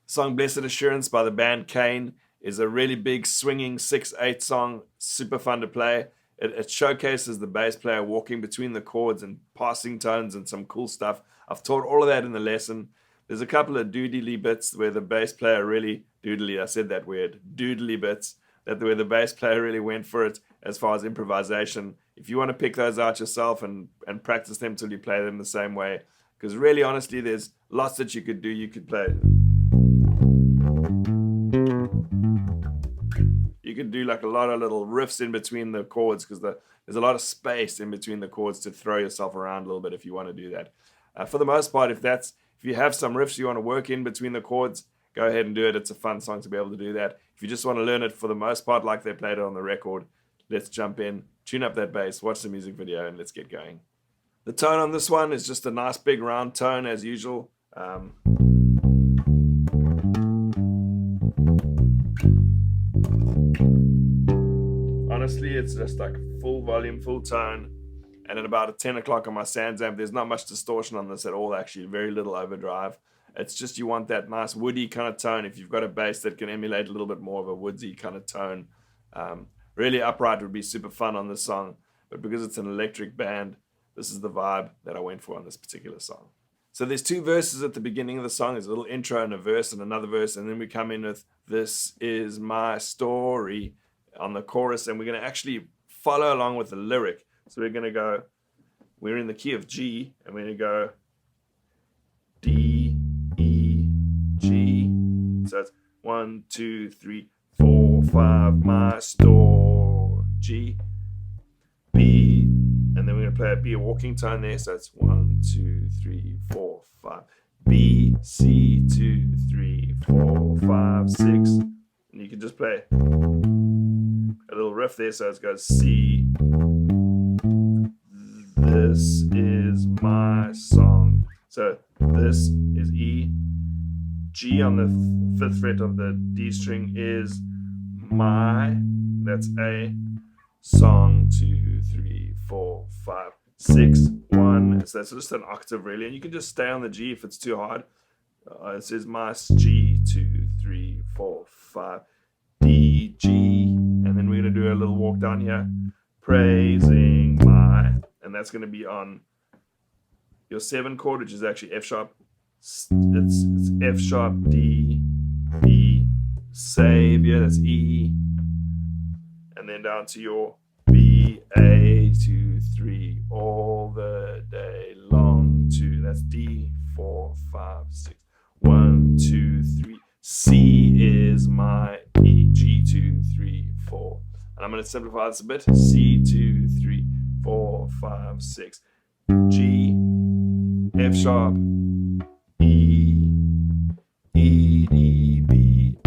song Blessed Assurance by the band Cain is a really big swinging 6/8 song, super fun to play. It showcases the bass player walking between the chords and passing tones and some cool stuff. I've taught all of that in the lesson. There's a couple of doodly bits where the bass player really, doodly, I said that weird, doodly bits, where the bass player really went for it as far as improvisation. If you want to pick those out yourself and practice them till you play them the same way, because really, honestly, there's lots that you could do. You could play... You could do like a lot of little riffs in between the chords because there's a lot of space in between the chords to throw yourself around a little bit if you want to do that. For the most part, if you have some riffs you want to work in between the chords, go ahead and do it. It's a fun song to be able to do that. If you just want to learn it for the most part like they played it on the record, let's jump in, tune up that bass, watch the music video, and let's get going. The tone on this one is just a nice big round tone as usual. Honestly, it's just like full volume, full tone, and at about 10 o'clock on my Sands amp, there's not much distortion on this at all, actually, very little overdrive. It's just you want that nice woody kind of tone. If you've got a bass that can emulate a little bit more of a woodsy kind of tone, really upright would be super fun on this song, but because it's an electric band, this is the vibe that I went for on this particular song. So there's two verses at the beginning of the song. There's a little intro and a verse and another verse, and then we come in with "This is my story" on the chorus, and we're going to actually follow along with the lyric. So we're in the key of G, and we're going to go D, E, G. So it's 1, 2, 3, 4, 5, my store, G, B, and then we're going to play a B, a walking tone there. So it's 1, 2, 3, 4, 5, B, C, 2, 3, 4, 5, 6, and you can just play a little riff there, so it goes C. This is my song. So this is E. G on the 5th fret of the D string is my. That's A. Song 2, 3, 4, 5, 6, 1. So that's just an octave really, and you can just stay on the G if it's too hard. It says my G 2, 3, 4, 5, D, G. And then we're going to do a little walk down here, praising my, and that's going to be on your 7 chord, which is actually F sharp. It's F sharp, D, B, Savior, that's E, and then down to your B, A, 2, 3, all the day long, 2, that's D, 4, 5, 6, 1, 2, 3, C is my E, G, 2, 3, 4. And I'm going to simplify this a bit. C, 2, 3, 4, 5, 6. G, F sharp, E, E, D, B,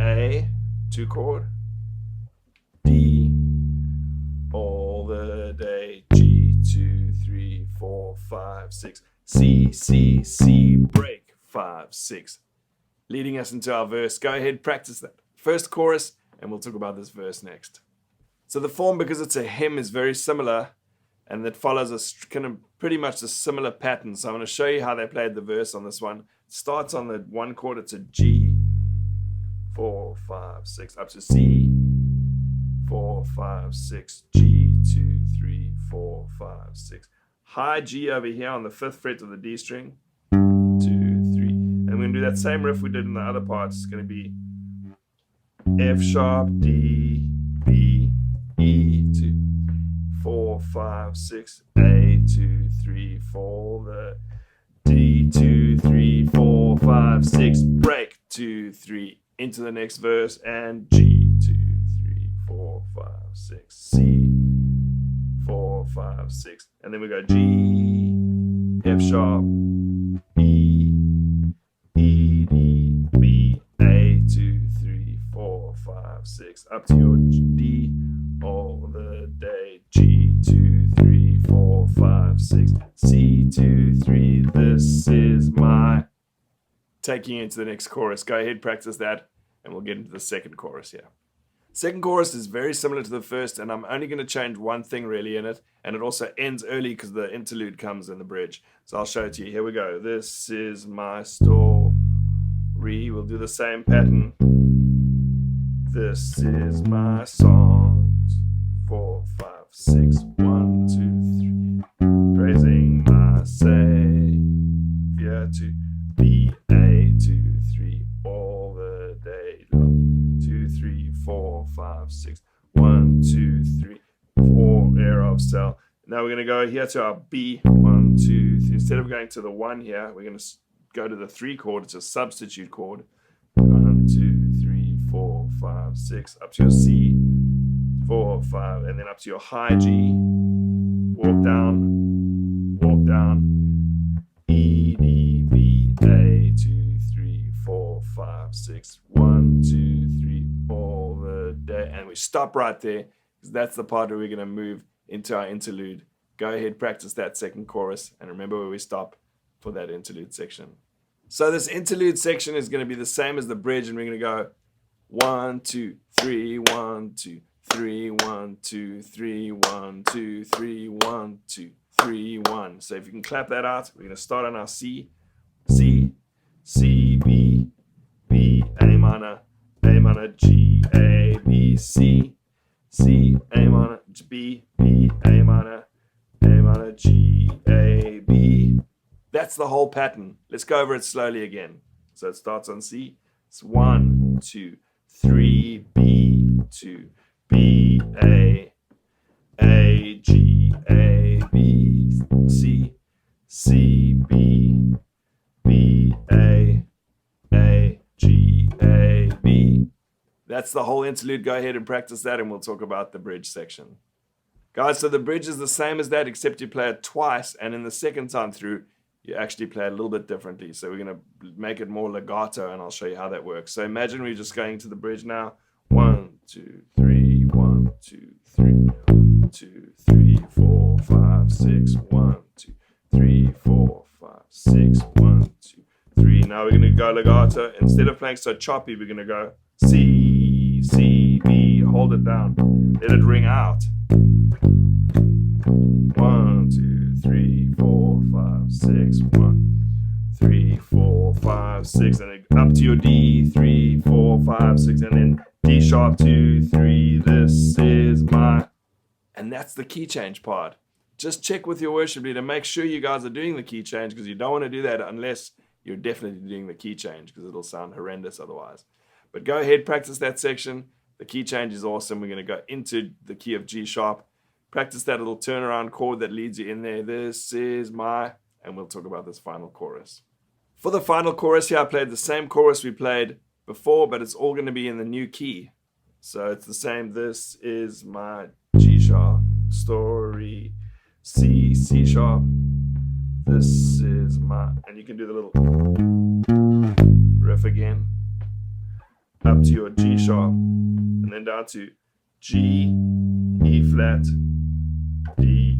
A, 2 chord, D, all the day, G, 2, 3, 4, 5, 6. C, C, C, break, 5, 6. Leading us into our verse. Go ahead, practice that. First chorus, and we'll talk about this verse next. So the form, because it's a hymn, is very similar, and it follows a kind of pretty much a similar pattern. So I'm going to show you how they played the verse on this one. It starts on the 1 chord, it's a G, 4, 5, 6, up to C, 4, 5, 6, G, 2, 3, 4, 5, 6. High G over here on the 5th fret of the D string, 2, 3. And we're going to do that same riff we did in the other parts. It's going to be F sharp, D, B, E, 2, 4, 5, 6, A, 2, 3, 4, the D, 2, 3, 4, 5, 6, break, 2, 3, into the next verse, and G, 2, 3, 4, 5, 6, C, 4, 5, 6, and then we go G, F sharp, E, E, D, B, A, 2, 3, 4, 5, 6, up to your D, all the day, G, 2, 3, 4, 5, 6, C, 2, 3, this is my. Taking you into the next chorus. Go ahead, practice that, and we'll get into the second chorus here. Second chorus is very similar to the first, and I'm only going to change one thing really in it, and it also ends early because the interlude comes in the bridge. So I'll show it to you. Here we go. This is my story. re. We'll do the same pattern. This is my song. 4, 5, 6, 1, 2, 3. Praising my Savior to be A, 2, 3, all the day long. 2, 3, 4, 5, 6, 1, 2, 3, 4, air of cell. Now we're going to go here to our B, 1, 2, 3. Instead of going to the 1 here, we're going to go to the 3 chord. It's a substitute chord. 1, 2, 3, 4, 5, 6, up to your C, 4, 5, and then up to your high G. Walk down, E, D, B, A, 2, 3, 4, 5, 6, 1, 2, 3, all the day. And we stop right there, because that's the part where we're going to move into our interlude. Go ahead, practice that second chorus, and remember where we stop for that interlude section. So this interlude section is going to be the same as the bridge, and we're going to go 1, 2, 3, 1, 2, 3, 1, 2, 3, 1, 2, 3, 1, 2, 3, 1. So if you can clap that out, we're going to start on our C, C, C, B, B, A minor, G, A, B, C, C, A minor, B, B, A minor, G, A, B. That's the whole pattern. Let's go over it slowly again. So it starts on C. It's 1, 2, 3, B, 2, B, A, G, A, B, C, C, B, B, A, G, A, B. That's the whole interlude. Go ahead and practice that, and we'll talk about the bridge section. Guys, so the bridge is the same as that, except you play it twice, and in the second time through, you actually play it a little bit differently. So we're going to make it more legato, and I'll show you how that works. So imagine we're just going to the bridge now. 1, 2, 3, 1, 2, 3, 1, 2, 3, 4, 5, 6, 1, 2, 3, 4, 5, 6, 1, 2, 3. Now we're going to go legato. Instead of playing so choppy, we're going to go C, C, B. Hold it down. Let it ring out. 1, 2, 3, 4, 5, 6, 1, 3, 4, 5, 6, and then up to your D, 3, 4, 5, 6, and then D sharp 2, 3. This is my, and that's the key change part. Just check with your worship leader. Make sure you guys are doing the key change, because you don't want to do that unless you're definitely doing the key change, because it'll sound horrendous otherwise. But go ahead, practice that section. The key change is awesome. We're going to go into the key of G sharp. Practice that little turnaround chord that leads you in there. This is my, and we'll talk about this final chorus. For the final chorus here, I played the same chorus we played before, but it's all going to be in the new key. So it's the same. This is my G sharp, story, C, C sharp. This is my, and you can do the little riff again. Up to your G sharp, and then down to G, E flat, D,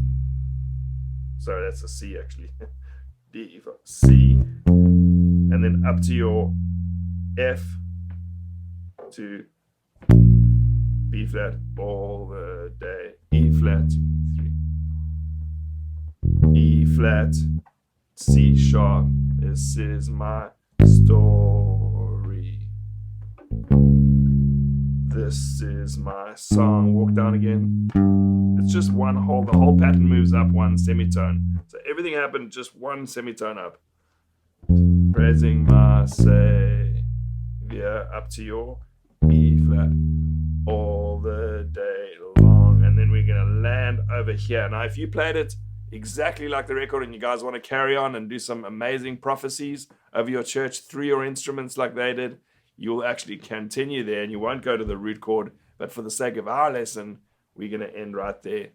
sorry, that's a C actually, D, E flat, C, and then up to your F to B flat all the day, E flat, 2, 3, E flat, C sharp. This is my story. This is my song. Walk down again. It's just one whole, the whole pattern moves up one semitone. So everything happened just one semitone up. Praising my Savior, up to your E flat all the day long. And then we're going to land over here. Now, if you played it exactly like the record and you guys want to carry on and do some amazing prophecies over your church through your instruments like they did, you'll actually continue there and you won't go to the root chord. But for the sake of our lesson, we're going to end right there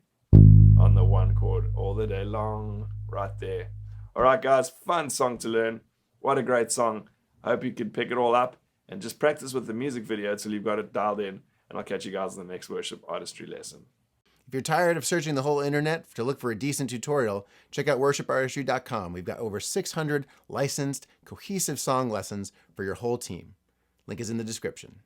on the 1 chord all the day long, right there. All right, guys, fun song to learn. What a great song. I hope you can pick it all up and just practice with the music video until you've got it dialed in. And I'll catch you guys in the next worship artistry lesson. If you're tired of searching the whole internet to look for a decent tutorial, check out worshipartistry.com. We've got over 600 licensed, cohesive song lessons for your whole team. Link is in the description.